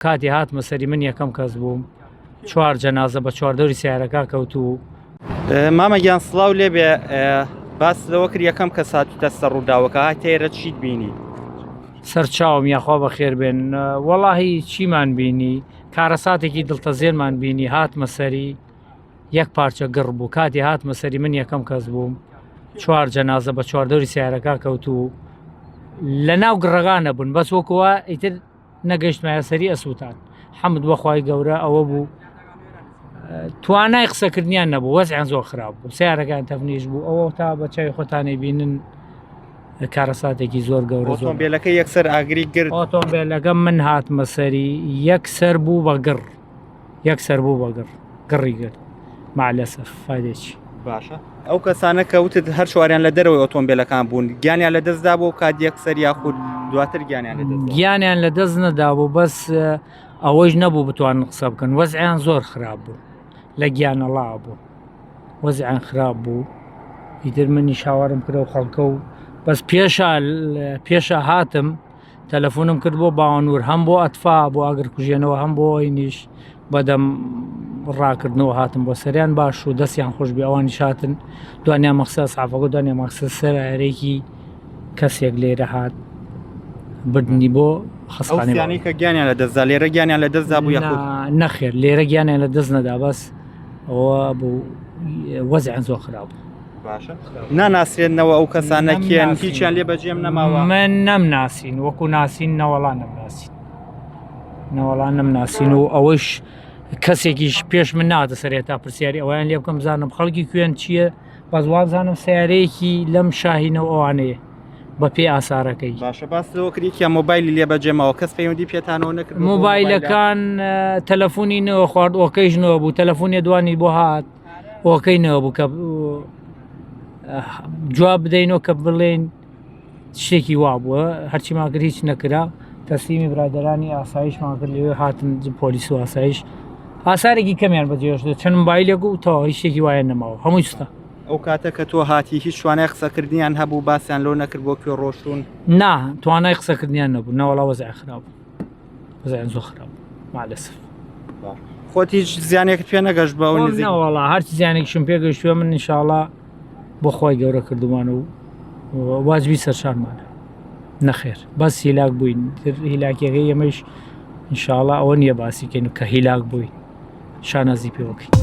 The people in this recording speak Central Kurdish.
کاتی هاتمە سەری من یەکەم کەس بووم، 4 جەنازە بە چواردەوری سیارەکە کەوتو. مامەگیان سڵاو لێبێ، باس لەوە کرد یەکەم کە ساتوتە سەر ڕووداوەکە هاتێرە چیت بینی؟ سەرچاوم یاخوا بە خێر بێن، وەڵاهی چیمان بینی، کارەساتێکی دڵتەزێنمان بینی، هاتمە سەری یەک پارچە گڕ بوو. کاتی هاتمە سەری من یەکەم کەس بووم، 4 جەنازە بە چواردەوری سیارەکە کەوتو. لە ناو گڕەکانە بوون، بەس وەکووە ئیتر نەگەیشتمایە سەری ئەسووتان. حەمد بەخوای گەورە ئەوە بوو، توانای قسەکردنیان نەبوو، وەزعیان زۆر خراپ بوو، سیارەکان تەفنیش بوو. ئەوە تا بە چاوی خۆتانەی بینن کارەساتێکی زۆر گەورە. ئۆتۆمبیلەکە یەکسەر ئاگری گرت. ئۆتۆمبیلەکە من هاتمە سەری یەکسەر بوو بە گڕ، یەکسەر بوو بە گڕ، گڕی گرت مالەسەر فایدێکی باشە. ئەو کەسانە کەوتت هەر شواریان لە دەرەوەی ئۆتۆمبیلەکان بوون، گیانیان لە دەستدا بوو کات یەکسەر یاخود دواتر گیانیان لە دەست گیانیان لە دەست نەدا بوو، بەس ئەوەش نەبوو بتوانن قسە بکەن، وەزعیان زۆر خراپ بوو، لە گیانەڵا بوو، وەزعیان خراپ بوو. ئیتر منی شاوارم کرد و خەڵکە و بەس پێشە هاتم تەلەفۆنم کرد بۆ باوەنور، هەم بۆ ئەتفا بۆ ئاگر کوژێنەوە، هەم بۆ ئەوینیش بەدەم ڕاکردنەوە هاتم بۆ سەریان باش و دەستیان خۆش بێ. ئەوانیش هاتن دوانیان مەقسە سعفەکە، دوانیان مەقسە سەرارێکی کەسێک لێرە هات بردنی بۆ خەسخانەی کە گیانیان لە دەستدا، لێرە گیانیان لە دەستدا بوو یاخود نەخێر لێرە گیانیان لە دەست نەدا، بەس ئەوە بوو وەزعیان زۆر خراپ بوو. باشە ناناسرێنەوە ئەو کەسانە کێن، هیچیان لێ بەجێم نەماوە. من نەمناسین، وەکو ناسین نەوەڵان نەمناسین، نەوەڵان نەمناسین و ئەوەش کەسێکیش پێش من ناتە سەرێتا پرسیاری ئەویان لێ بکەم بزانم خەڵکی کوێن چییە، بەس وابزانم سیارەیەکی لەم شاهینەوە ئەوانەیە بە پێ ئاسارەکەی. باشە باس لەوە کردێکیان مۆبایلی لێ بەجێمەوە، کەس پەیوەندی پێتانەوە نەکرد؟ مۆبایلەکان تەلەفۆنی نەوە خوارد، ئۆکەیش نەوە بوو، تەلەفۆنی دوانی بۆ هات ئۆکەی نەوە بوو کە جواب بدەینەوە کە بڵێن شتێکی وا بووە. هەرچی ماکرد هیچ نەکرا، تەسلیمی برادەرانی ئاسایشمان کرد، لێوێ هاتن پۆلیس و ئاسایش، ئاسارێکی کەمیان بەجێهێشتووە، چەند مۆبایلێک و تەواو هیچ شتێکی وایە نەماوە، هەمووی سوتە. ئەو کاتە کە تۆ هاتی هیچ توانای قسەکردنیان هەبوو، باسییان لۆ نەکرد بۆ کوێ ڕۆشتون؟ نا توانای قسەکردنیان نەبوو، نەوەڵا وەزع خراپ بوو، وەزعیان زۆر خراپ بوو مالەسەر. خۆت هیچ زیانێکت پێ نەگەشت بەەوە نزیک؟ نەوەڵا هەرچی زیانێکیشم پێگەشتووە، من ئینشاڵڵا بۆ خۆی گەورە کردومانە و واجبی سەرشارمانە نەخێر، بەس هیلاک بووین، هیلاکیەکەی ئەمەش ئینشاڵڵا ئەوە نییە باسیکەین کە هیلاک بووین، شانازی پێوەکەین.